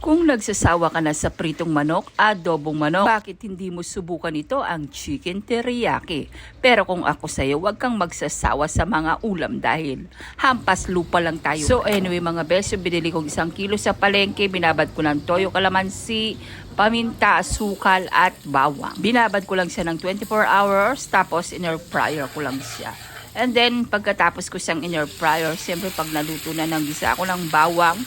Kung nagsasawa ka na sa pritong manok, adobong manok, bakit hindi mo subukan ito ang chicken teriyaki? Pero kung ako sa'yo, huwag kang magsasawa sa mga ulam dahil hampas lupa lang tayo. So anyway mga beso, binili kong 1 kilo sa palengke, binabad ko ng toyo, kalamansi, paminta, asukal at bawang. Binabad ko lang siya ng 24 hours, tapos in-air fryer ko lang siya. And then pagkatapos ko siyang in-air fryer, siyempre pag naluto na ng gisa ako ng bawang,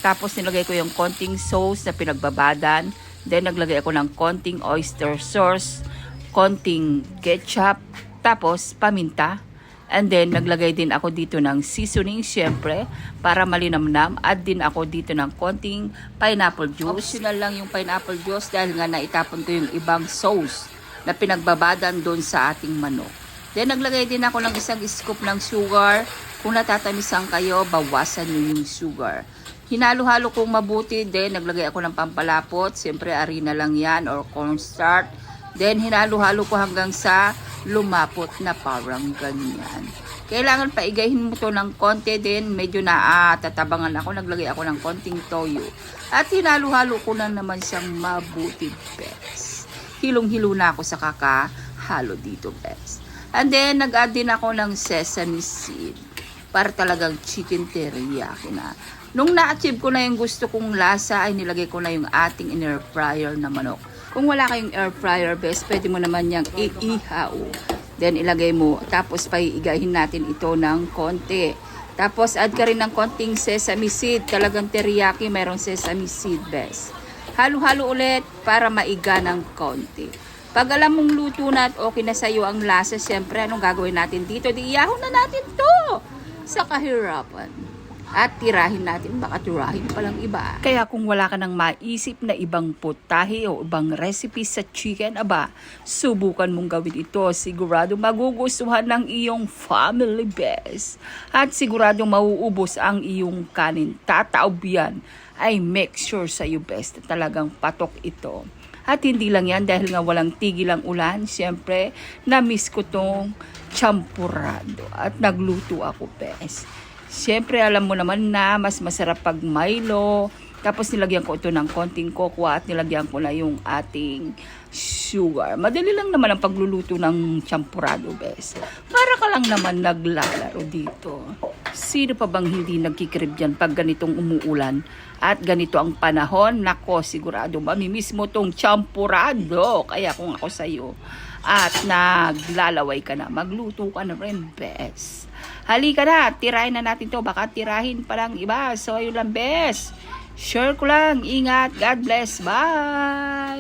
tapos nilagay ko yung konting sauce na pinagbabadan. Then naglagay ako ng konting oyster sauce, konting ketchup, tapos paminta. And then naglagay din ako dito ng seasoning syempre para malinamnam. Add din ako dito ng konting pineapple juice. Optional lang yung pineapple juice dahil nga naitapon ko yung ibang sauce na pinagbabadan doon sa ating manok. Then naglagay din ako ng 1 scoop ng sugar. Kung natatamisan kayo, bawasan nyo yung sugar. Hinalo-halo kong mabuti, then naglagay ako ng pampalapot, siyempre harina lang yan or cornstarch. Then hinalo-halo ko hanggang sa lumapot na parang ganyan. Kailangan paigahin mo to ng konti, din medyo tatabangan ako, naglagay ako ng konting toyo. At hinalo-halo ko na naman siyang mabuti, bes. Hilong-hilo na ako sa kakahalo dito, bes. And then nag-add din ako ng sesame seed para talagang chicken teriyaki na. Nung na-achieve ko na yung gusto kong lasa, ay nilagay ko na yung ating in-air fryer na manok. Kung wala kayong air fryer, best, pwede mo naman yung iihaw. Then ilagay mo, tapos paiigahin natin ito ng konti. Tapos add ka rin ng konting sesame seed. Talagang teriyaki, mayroong sesame seed, best. Halo-halo ulit para maiga ng konti. Pag alam mong luto na at okay na sa'yo ang lasa, siyempre, anong gagawin natin dito? Di iyahon na natin to sa kahirapan. At tirahin natin, baka tirahin palang iba. Kaya kung wala ka nang maisip na ibang putahe o ibang recipe sa chicken, aba, subukan mong gawin ito. Sigurado magugustuhan ng iyong family, best. At sigurado mauubos ang iyong kanin. Tataob yan. Ay make sure sa iyo, best, na talagang patok ito. At hindi lang yan, dahil nga walang tigil ang ulan, siyempre, na-miss ko tong champurado. At nagluto ako, best. Siyempre, alam mo naman na mas masarap pag Milo. Tapos nilagyan ko ito ng konting cocoa at nilagyan ko na yung ating sugar. Madali lang naman ang pagluluto ng champurado, bes. Para ka lang naman naglalaro dito. Sino pa bang hindi nagkikrib dyan pag ganitong umuulan at ganito ang panahon? Nako, sigurado mamimiss mo tong champurado. Kaya kung ako sa'yo at naglalaway ka na, magluto ka na rin, bes. Halika na, tirahin na natin to. Baka tirahin palang iba. So, yun lang, bes. Share ko lang. Ingat. God bless. Bye!